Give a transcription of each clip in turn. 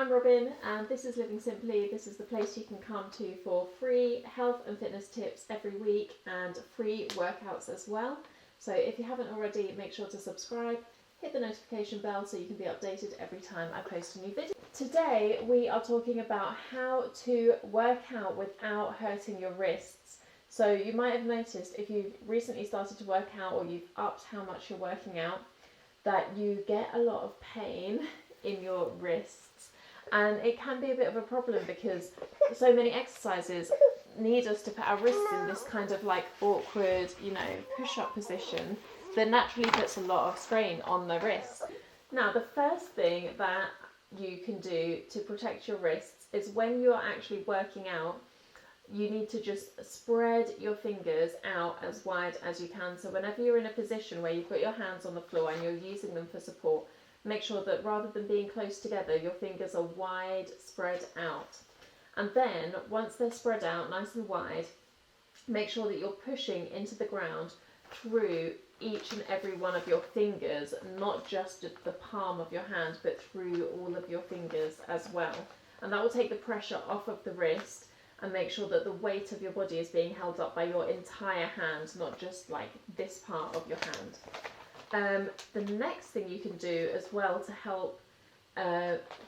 I'm Robin and this is Living Simply. This is the place you can come to for free health and fitness tips every week and free workouts as well. So if you haven't already, make sure to subscribe, hit the notification bell so you can be updated every time I post a new video. Today we are talking about how to work out without hurting your wrists. So you might have noticed if you've recently started to work out or you've upped how much you're working out, that you get a lot of pain in your wrists, and it can be a bit of a problem because so many exercises need us to put our wrists in this kind of like awkward, push-up position that naturally puts a lot of strain on the wrists. Now, the first thing that you can do to protect your wrists is when you're actually working out, you need to just spread your fingers out as wide as you can. So whenever you're in a position where you've got your hands on the floor and you're using them for support, make sure that rather than being close together, your fingers are wide spread out. And then once they're spread out nice and wide, make sure that you're pushing into the ground through each and every one of your fingers, not just the palm of your hand, but through all of your fingers as well. And that will take the pressure off of the wrist and make sure that the weight of your body is being held up by your entire hand, not just like this part of your hand. The next thing you can do as well to help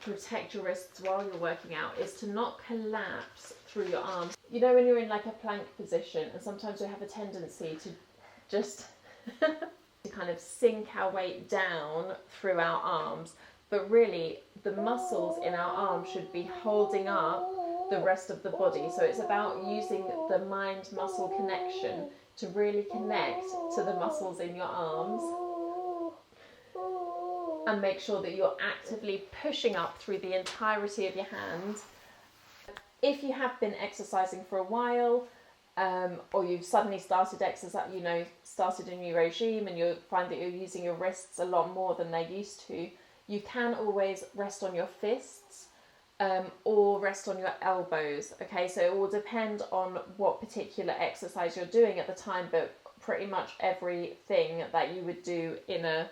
protect your wrists while you're working out is to not collapse through your arms. You know when you're in like a plank position, and sometimes we have a tendency to just to kind of sink our weight down through our arms, but really the muscles in our arms should be holding up the rest of the body. So it's about using the mind-muscle connection to really connect to the muscles in your arms and make sure that you're actively pushing up through the entirety of your hand. If you have been exercising for a while, or you've suddenly started exercise, started a new regime and you find that you're using your wrists a lot more than they used to, you can always rest on your fists or rest on your elbows. Okay, so it will depend on what particular exercise you're doing at the time, but pretty much everything that you would do in a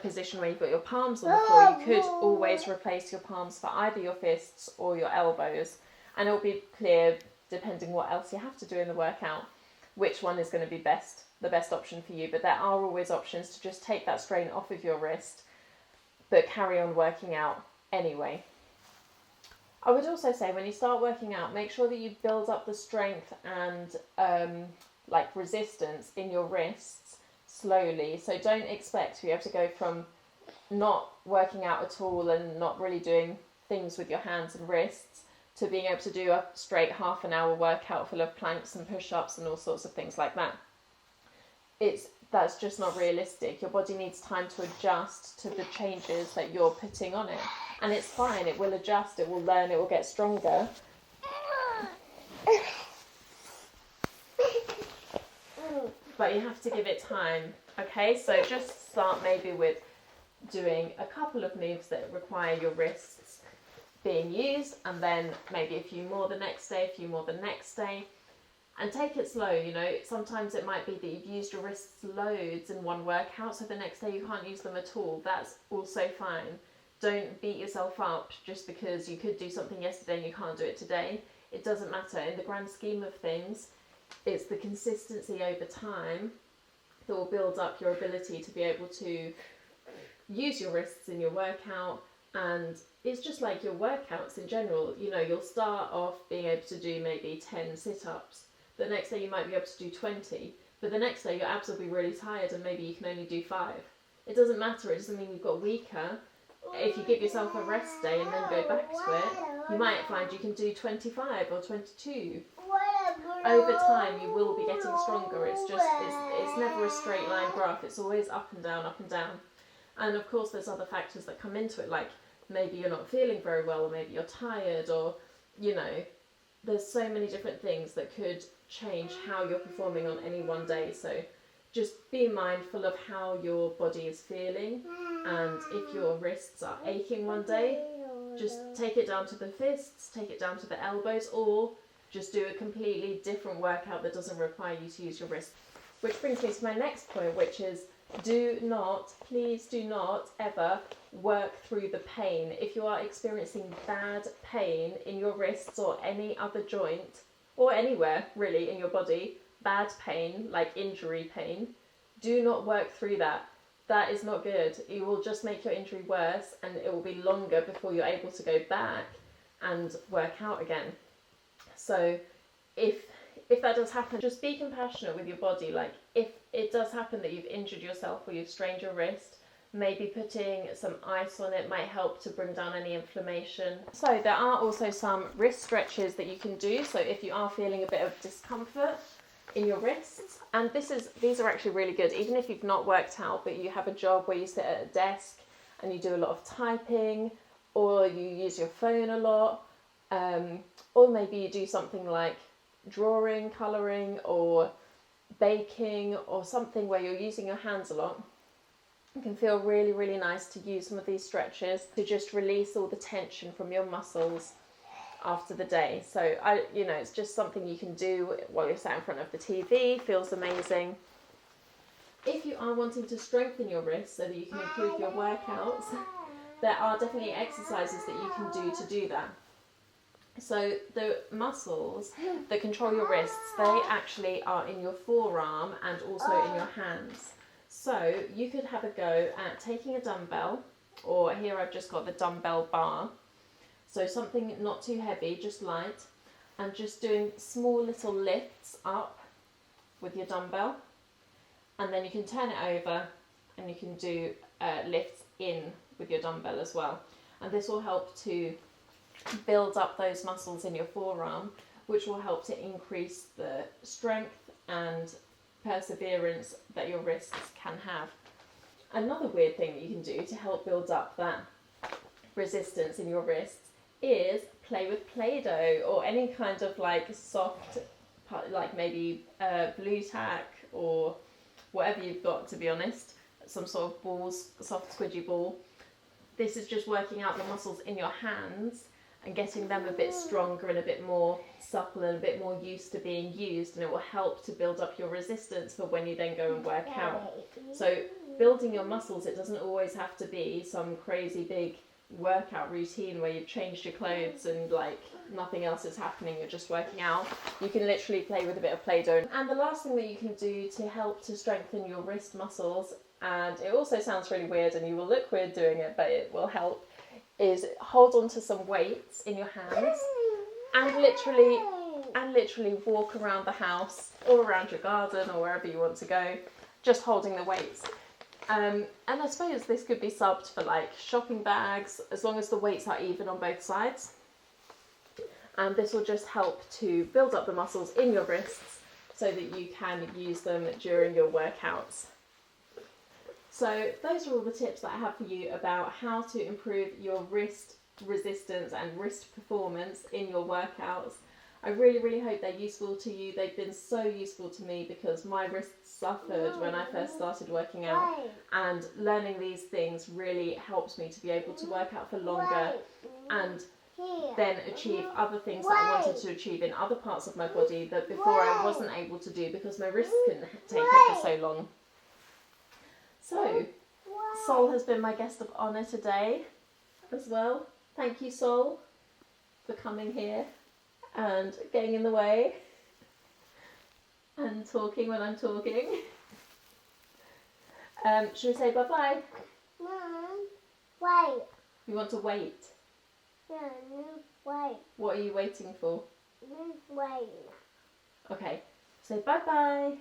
position where you've got your palms on the floor, you could always replace your palms for either your fists or your elbows, and it'll be clear, depending what else you have to do in the workout, which one is going to be the best option for you. But there are always options to just take that strain off of your wrist, but carry on working out anyway. I would also say when you start working out, make sure that you build up the strength and resistance in your wrists slowly. So don't expect to be able to go from not working out at all and not really doing things with your hands and wrists to being able to do a straight half an hour workout full of planks and push-ups and all sorts of things like that. That's just not realistic. Your body needs time to adjust to the changes that you're putting on it. And it's fine, it will adjust, it will learn, it will get stronger. But you have to give it time, okay? So just start maybe with doing a couple of moves that require your wrists being used, and then maybe a few more the next day, a few more the next day. And take it slow, Sometimes it might be that you've used your wrists loads in one workout, so the next day you can't use them at all. That's also fine. Don't beat yourself up just because you could do something yesterday and you can't do it today. It doesn't matter. In the grand scheme of things, it's the consistency over time that will build up your ability to be able to use your wrists in your workout. And it's just like your workouts in general. You'll start off being able to do maybe 10 sit-ups. The next day you might be able to do 20, but the next day your abs will be really tired and maybe you can only do 5. It doesn't matter, it doesn't mean you've got weaker. If you give yourself a rest day and then go back to it, you might find you can do 25 or 22. Over time you will be getting stronger. It's never a straight line graph, it's always up and down, up and down. And of course there's other factors that come into it, like maybe you're not feeling very well, or maybe you're tired, or there's so many different things that could change how you're performing on any one day. So just be mindful of how your body is feeling, and if your wrists are aching one day, just take it down to the fists, take it down to the elbows, or just do a completely different workout that doesn't require you to use your wrists. Which brings me to my next point, which is please do not ever work through the pain. If you are experiencing bad pain in your wrists or any other joint, or anywhere really in your body, bad pain, like injury pain, do not work through that. That is not good. You will just make your injury worse, and it will be longer before you're able to go back and work out again. So if that does happen, just be compassionate with your body. Like, if it does happen that you've injured yourself or you've strained your wrist, maybe putting some ice on it might help to bring down any inflammation. So there are also some wrist stretches that you can do. So if you are feeling a bit of discomfort in your wrists, and these are actually really good, even if you've not worked out but you have a job where you sit at a desk and you do a lot of typing, or you use your phone a lot, or maybe you do something like drawing, colouring, or baking, or something where you're using your hands a lot. It can feel really, really nice to use some of these stretches to just release all the tension from your muscles after the day. So it's just something you can do while you're sat in front of the TV. Feels amazing. If you are wanting to strengthen your wrists so that you can improve your workouts, there are definitely exercises that you can do that. So the muscles that control your wrists, they actually are in your forearm and also in your hands. So you could have a go at taking a dumbbell, or here I've just got the dumbbell bar. So something not too heavy, just light, and just doing small little lifts up with your dumbbell. And then you can turn it over and you can do lifts in with your dumbbell as well. And this will help to build up those muscles in your forearm, which will help to increase the strength and perseverance that your wrists can have. Another weird thing that you can do to help build up that resistance in your wrists is play with PlayDoh, or any kind of like soft, like maybe blue tack or whatever you've got, to be honest, some sort of balls, soft squidgy ball. This is just working out the muscles in your hands and getting them a bit stronger and a bit more supple and a bit more used to being used, and it will help to build up your resistance for when you then go and work out. So building your muscles, it doesn't always have to be some crazy big workout routine where you've changed your clothes and like nothing else is happening, you're just working out. You can literally play with a bit of Play-Doh. And the last thing that you can do to help to strengthen your wrist muscles, and it also sounds really weird and you will look weird doing it, but it will help, is hold on to some weights in your hands and literally walk around the house or around your garden or wherever you want to go, just holding the weights. And I suppose this could be subbed for like shopping bags, as long as the weights are even on both sides. And this will just help to build up the muscles in your wrists so that you can use them during your workouts. So those are all the tips that I have for you about how to improve your wrist resistance and wrist performance in your workouts. I really, really hope they're useful to you. They've been so useful to me because my wrists suffered when I first started working out, and learning these things really helped me to be able to work out for longer and then achieve other things that I wanted to achieve in other parts of my body that before I wasn't able to do because my wrists couldn't take it for so long. So, Sol has been my guest of honour today as well. Thank you, Sol, for coming here and getting in the way and talking when I'm talking. Should we say bye-bye? Mom, wait. You want to wait? No, wait. What are you waiting for? Wait. Okay, say bye-bye.